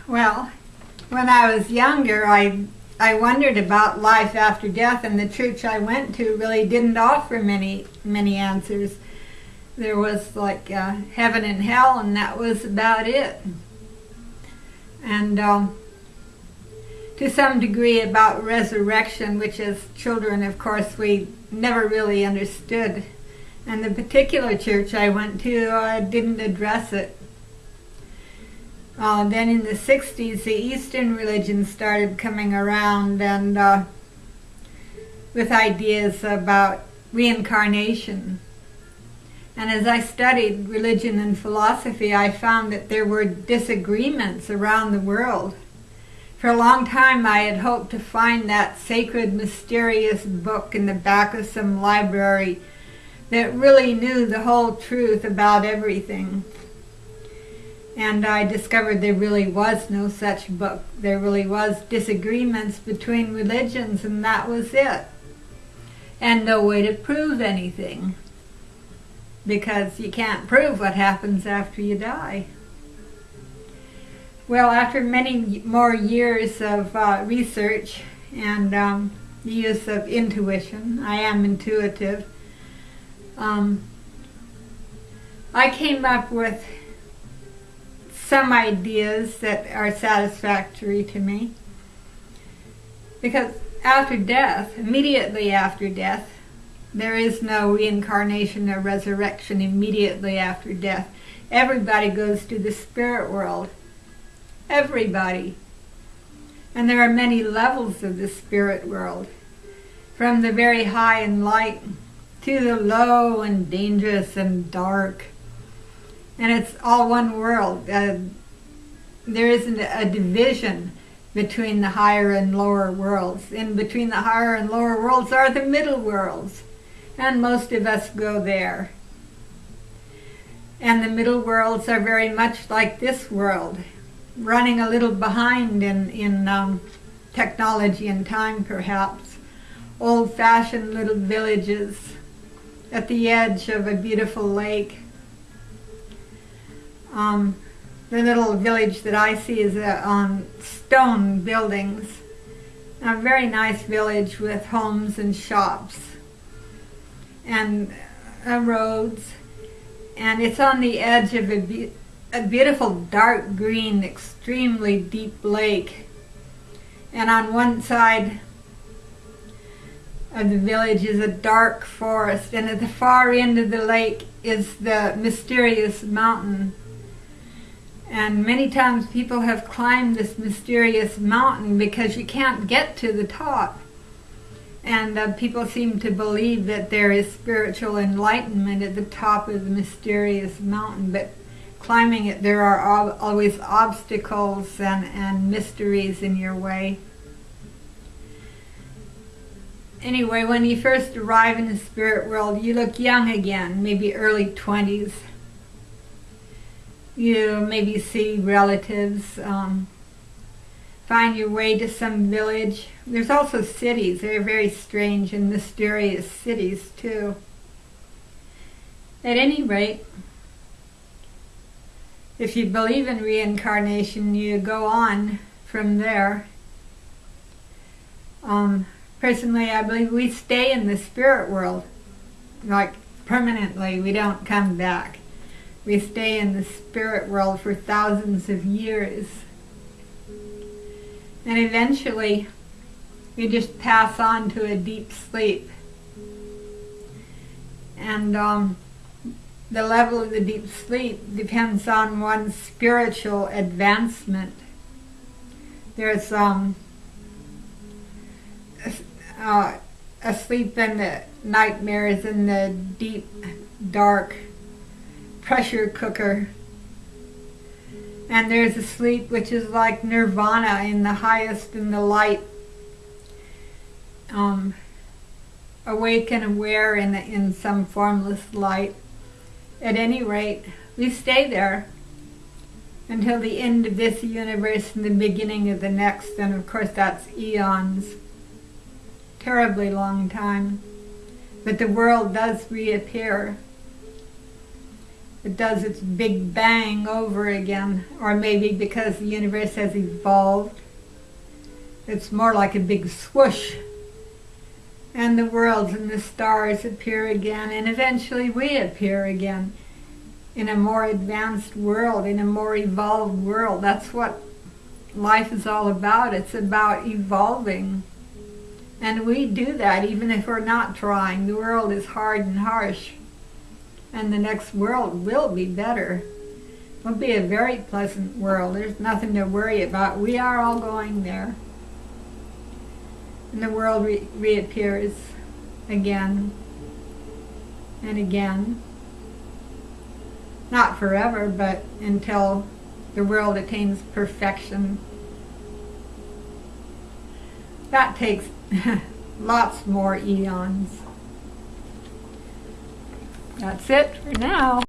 Well, when I was younger, I wondered about life after death, and the church I went to really didn't offer many answers. There was like heaven and hell, and that was about it. And to some degree about resurrection, which as children, of course, we never really understood. And the particular church I went to didn't address it. Then in the 60s, the Eastern religions started coming around and with ideas about reincarnation. And as I studied religion and philosophy, I found that there were disagreements around the world. For a long time, I had hoped to find that sacred, mysterious book in the back of some library that really knew the whole truth about everything. And I discovered there really was no such book. There really was disagreements between religions, and that was it. And no way to prove anything, because you can't prove what happens after you die. Well, after many more years of research and the use of intuition, I am intuitive, I came up with some ideas that are satisfactory to me. Because after death, immediately after death, there is no reincarnation or resurrection immediately after death. Everybody goes to the spirit world. Everybody. And there are many levels of the spirit world, from the very high and light to the low and dangerous and dark. And it's all one world. There isn't a division between the higher and lower worlds. In between the higher and lower worlds are the middle worlds. And most of us go there. And the middle worlds are very much like this world, running a little behind in technology and time, perhaps. Old-fashioned little villages at the edge of a beautiful lake. The little village that I see is on stone buildings. A very nice village with homes and shops and roads. And it's on the edge of a beautiful dark green, extremely deep lake. And on one side of the village is a dark forest, and at the far end of the lake is the mysterious mountain. And many times people have climbed this mysterious mountain because you can't get to the top. And people seem to believe that there is spiritual enlightenment at the top of the mysterious mountain, but climbing it, there are always obstacles and mysteries in your way. Anyway, when you first arrive in the spirit world, you look young again, maybe early 20s. You maybe see relatives, find your way to some village. There's also cities. They're very strange and mysterious cities, too. At any rate, if you believe in reincarnation, you go on from there. Personally, I believe we stay in the spirit world, like permanently. We don't come back. We stay in the spirit world for thousands of years. And eventually, we just pass on to a deep sleep. And the level of the deep sleep depends on one's spiritual advancement. There's a sleep in the nightmares in the deep, dark pressure cooker. And there's a sleep which is like nirvana, in the highest in the light. Awake and aware in some formless light. At any rate, we stay there until the end of this universe and the beginning of the next. And of course that's eons. Terribly long time. But the world does reappear. it does its big bang over again, or maybe because the universe has evolved, it's more like a big swoosh, and the worlds and the stars appear again, and eventually we appear again in a more advanced world, in a more evolved world. That's what life is all about. It's about evolving. And we do that even if we're not trying. The world is hard and harsh. And the next world will be better. It'll be a very pleasant world. There's nothing to worry about. We are all going there. And the world reappears again and again. Not forever, but until the world attains perfection. That takes lots more eons. That's it for now.